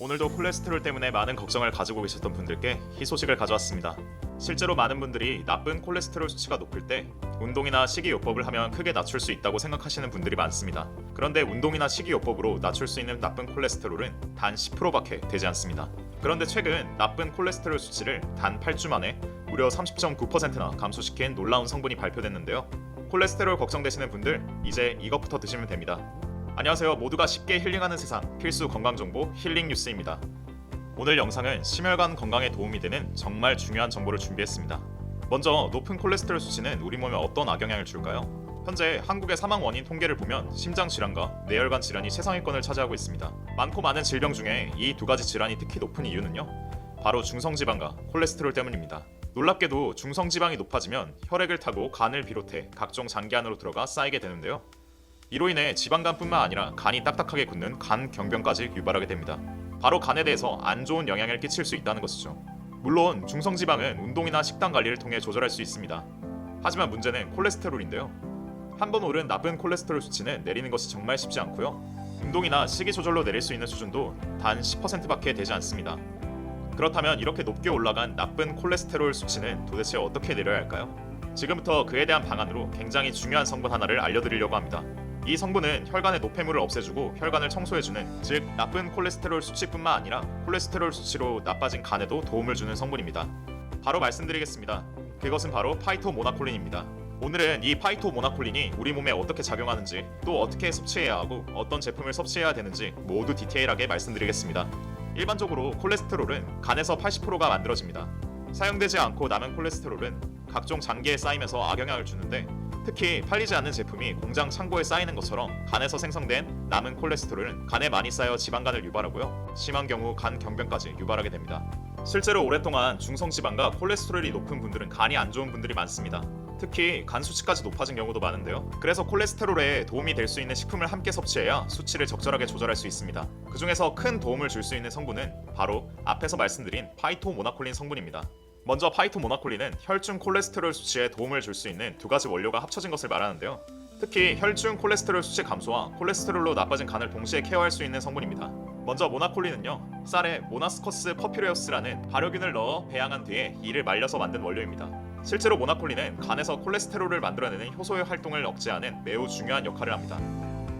오늘도 콜레스테롤 때문에 많은 걱정을 가지고 계셨던 분들께 희소식을 가져왔습니다. 실제로 많은 분들이 나쁜 콜레스테롤 수치가 높을 때 운동이나 식이요법을 하면 크게 낮출 수 있다고 생각하시는 분들이 많습니다. 그런데 운동이나 식이요법으로 낮출 수 있는 나쁜 콜레스테롤은 단 10%밖에 되지 않습니다. 그런데 최근 나쁜 콜레스테롤 수치를 단 8주 만에 무려 30.9%나 감소시킨 놀라운 성분이 발표됐는데요. 콜레스테롤 걱정되시는 분들, 이제 이것부터 드시면 됩니다. 안녕하세요. 모두가 쉽게 힐링하는 세상 필수 건강정보 힐링 뉴스입니다. 오늘 영상은 심혈관 건강에 도움이 되는 정말 중요한 정보를 준비했습니다. 먼저 높은 콜레스테롤 수치는 우리 몸에 어떤 악영향을 줄까요? 현재 한국의 사망 원인 통계를 보면 심장 질환과 뇌혈관 질환이 최상위권을 차지하고 있습니다. 많고 많은 질병 중에 이 두 가지 질환이 특히 높은 이유는요, 바로 중성지방과 콜레스테롤 때문입니다. 놀랍게도 중성지방이 높아지면 혈액을 타고 간을 비롯해 각종 장기 안으로 들어가 쌓이게 되는데요. 이로 인해 지방간뿐만 아니라 간이 딱딱하게 굳는 간 경변까지 유발하게 됩니다. 바로 간에 대해서 안 좋은 영향을 끼칠 수 있다는 것이죠. 물론 중성지방은 운동이나 식단 관리를 통해 조절할 수 있습니다. 하지만 문제는 콜레스테롤인데요. 한번 오른 나쁜 콜레스테롤 수치는 내리는 것이 정말 쉽지 않고요. 운동이나 식이 조절로 내릴 수 있는 수준도 단 10%밖에 되지 않습니다. 그렇다면 이렇게 높게 올라간 나쁜 콜레스테롤 수치는 도대체 어떻게 내려야 할까요? 지금부터 그에 대한 방안으로 굉장히 중요한 성분 하나를 알려드리려고 합니다. 이 성분은 혈관의 노폐물을 없애주고 혈관을 청소해주는, 즉 나쁜 콜레스테롤 수치뿐만 아니라 콜레스테롤 수치로 나빠진 간에도 도움을 주는 성분입니다. 바로 말씀드리겠습니다. 그것은 바로 파이토모나콜린입니다. 오늘은 이 파이토모나콜린이 우리 몸에 어떻게 작용하는지, 또 어떻게 섭취해야 하고 어떤 제품을 섭취해야 되는지 모두 디테일하게 말씀드리겠습니다. 일반적으로 콜레스테롤은 간에서 80%가 만들어집니다. 사용되지 않고 남은 콜레스테롤은 각종 장기에 쌓이면서 악영향을 주는데, 특히 팔리지 않는 제품이 공장 창고에 쌓이는 것처럼 간에서 생성된 남은 콜레스테롤은 간에 많이 쌓여 지방간을 유발하고요, 심한 경우 간 경변까지 유발하게 됩니다. 실제로 오랫동안 중성지방과 콜레스테롤이 높은 분들은 간이 안 좋은 분들이 많습니다. 특히 간 수치까지 높아진 경우도 많은데요. 그래서 콜레스테롤에 도움이 될 수 있는 식품을 함께 섭취해야 수치를 적절하게 조절할 수 있습니다. 그 중에서 큰 도움을 줄 수 있는 성분은 바로 앞에서 말씀드린 파이토모나콜린 성분입니다. 먼저 파이토모나콜린은 혈중 콜레스테롤 수치에 도움을 줄 수 있는 두 가지 원료가 합쳐진 것을 말하는데요. 특히 혈중 콜레스테롤 수치 감소와 콜레스테롤로 나빠진 간을 동시에 케어할 수 있는 성분입니다. 먼저 모나콜린은요, 쌀에 모나스커스 퍼퓨레우스라는 발효균을 넣어 배양한 뒤에 이를 말려서 만든 원료입니다. 실제로 모나콜린은 간에서 콜레스테롤을 만들어내는 효소의 활동을 억제하는 매우 중요한 역할을 합니다.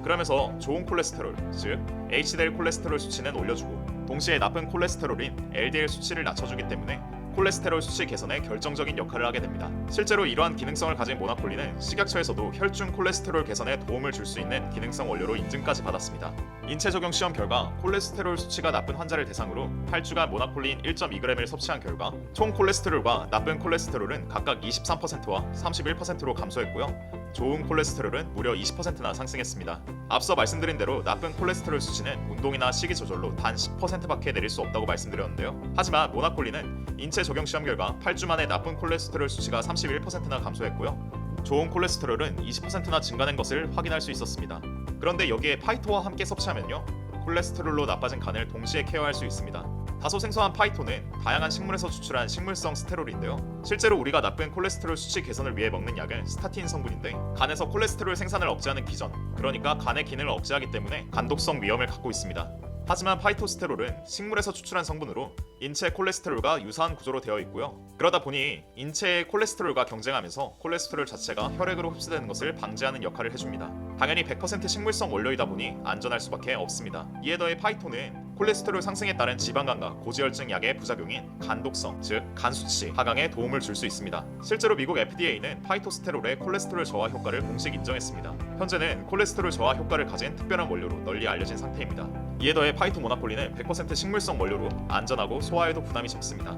그러면서 좋은 콜레스테롤, 즉 HDL 콜레스테롤 수치는 올려주고 동시에 나쁜 콜레스테롤인 LDL 수치를 낮춰주기 때문에 콜레스테롤 수치 개선에 결정적인 역할을 하게 됩니다. 실제로 이러한 기능성을 가진 모나콜린은 식약처에서도 혈중 콜레스테롤 개선에 도움을 줄 수 있는 기능성 원료로 인증까지 받았습니다. 인체 적용 시험 결과 콜레스테롤 수치가 나쁜 환자를 대상으로 8주간 모나콜린 1.2g을 섭취한 결과 총 콜레스테롤과 나쁜 콜레스테롤은 각각 23%와 31%로 감소했고요. 좋은 콜레스테롤은 무려 20%나 상승했습니다. 앞서 말씀드린 대로 나쁜 콜레스테롤 수치는 운동이나 식이 조절로 단 10%밖에 내릴 수 없다고 말씀드렸는데요. 하지만 모나콜린은 인체 적용 시험 결과 8주 만에 나쁜 콜레스테롤 수치가 31%나 감소했고요. 좋은 콜레스테롤은 20%나 증가된 것을 확인할 수 있었습니다. 그런데 여기에 파이토와 함께 섭취하면요, 콜레스테롤로 나빠진 간을 동시에 케어할 수 있습니다. 다소 생소한 파이토는 다양한 식물에서 추출한 식물성 스테롤인데요. 실제로 우리가 나쁜 콜레스테롤 수치 개선을 위해 먹는 약은 스타틴 성분인데, 간에서 콜레스테롤 생산을 억제하는 기전, 그러니까 간의 기능을 억제하기 때문에 간독성 위험을 갖고 있습니다. 하지만 파이토스테롤은 식물에서 추출한 성분으로 인체 콜레스테롤과 유사한 구조로 되어 있고요. 그러다 보니 인체의 콜레스테롤과 경쟁하면서 콜레스테롤 자체가 혈액으로 흡수되는 것을 방지하는 역할을 해줍니다. 당연히 100% 식물성 원료이다 보니 안전할 수밖에 없습니다. 이에 더해 파이토는 콜레스테롤 상승에 따른 지방간과 고지혈증 약의 부작용인 간독성, 즉 간수치 하강에 도움을 줄 수 있습니다. 실제로 미국 FDA는 파이토스테롤의 콜레스테롤 저하 효과를 공식 인정했습니다. 현재는 콜레스테롤 저하 효과를 가진 특별한 원료로 널리 알려진 상태입니다. 이에 더해 파이토모나콜린은 100% 식물성 원료로 안전하고 소화에도 부담이 적습니다.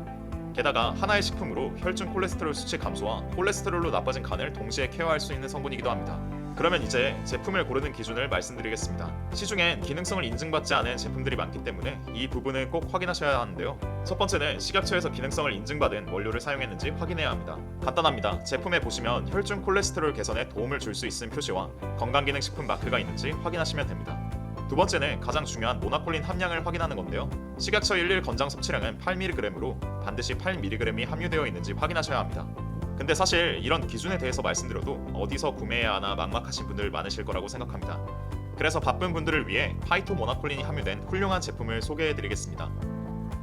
게다가 하나의 식품으로 혈중 콜레스테롤 수치 감소와 콜레스테롤로 나빠진 간을 동시에 케어할 수 있는 성분이기도 합니다. 그러면 이제 제품을 고르는 기준을 말씀드리겠습니다. 시중엔 기능성을 인증받지 않은 제품들이 많기 때문에 이 부분은 꼭 확인하셔야 하는데요. 첫 번째는 식약처에서 기능성을 인증받은 원료를 사용했는지 확인해야 합니다. 간단합니다. 제품에 보시면 혈중 콜레스테롤 개선에 도움을 줄 수 있는 표시와 건강기능식품 마크가 있는지 확인하시면 됩니다. 두 번째는 가장 중요한 모나콜린 함량을 확인하는 건데요. 식약처 일일 권장 섭취량은 8mg으로 반드시 8mg이 함유되어 있는지 확인하셔야 합니다. 근데 사실 이런 기준에 대해서 말씀드려도 어디서 구매해야 하나 막막하신 분들 많으실 거라고 생각합니다. 그래서 바쁜 분들을 위해 파이토 모나콜린이 함유된 훌륭한 제품을 소개해드리겠습니다.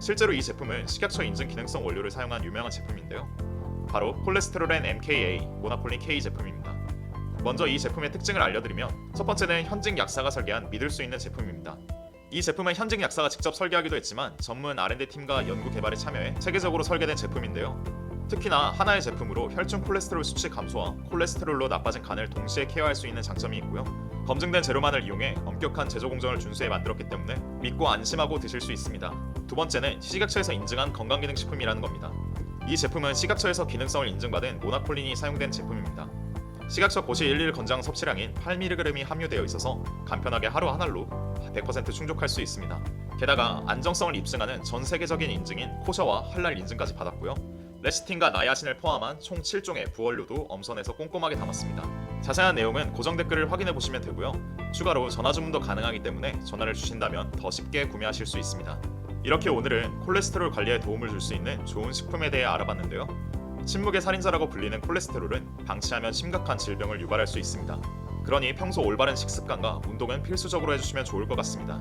실제로 이 제품은 식약처 인증 기능성 원료를 사용한 유명한 제품인데요. 바로 콜레스테롤엔 MKA 모나콜린 K 제품입니다. 먼저 이 제품의 특징을 알려드리면, 첫 번째는 현직 약사가 설계한 믿을 수 있는 제품입니다. 이 제품은 현직 약사가 직접 설계하기도 했지만 전문 R&D 팀과 연구 개발에 참여해 체계적으로 설계된 제품인데요. 특히나 하나의 제품으로 혈중 콜레스테롤 수치 감소와 콜레스테롤로 나빠진 간을 동시에 케어할 수 있는 장점이 있고요. 검증된 재료만을 이용해 엄격한 제조 공정을 준수해 만들었기 때문에 믿고 안심하고 드실 수 있습니다. 두 번째는 식약처에서 인증한 건강기능식품이라는 겁니다. 이 제품은 식약처에서 기능성을 인증받은 모나콜린이 사용된 제품입니다. 식약처 고시 11 권장 섭취량인 8mg이 함유되어 있어서 간편하게 하루 한 알로 100% 충족할 수 있습니다. 게다가 안정성을 입증하는 전 세계적인 인증인 코셔와 할랄 인증까지 받았고요. 레시틴과 나야신을 포함한 총 7종의 부원료도 엄선해서 꼼꼼하게 담았습니다. 자세한 내용은 고정 댓글을 확인해 보시면 되고요. 추가로 전화 주문도 가능하기 때문에 전화를 주신다면 더 쉽게 구매하실 수 있습니다. 이렇게 오늘은 콜레스테롤 관리에 도움을 줄 수 있는 좋은 식품에 대해 알아봤는데요. 침묵의 살인자라고 불리는 콜레스테롤은 방치하면 심각한 질병을 유발할 수 있습니다. 그러니 평소 올바른 식습관과 운동은 필수적으로 해주시면 좋을 것 같습니다.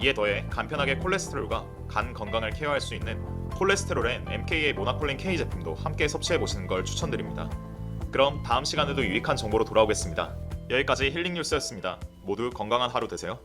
이에 더해 간편하게 콜레스테롤과 간 건강을 케어할 수 있는 콜레스테롤엔 MKA 모나콜린 K 제품도 함께 섭취해보시는 걸 추천드립니다. 그럼 다음 시간에도 유익한 정보로 돌아오겠습니다. 여기까지 힐링 뉴스였습니다. 모두 건강한 하루 되세요.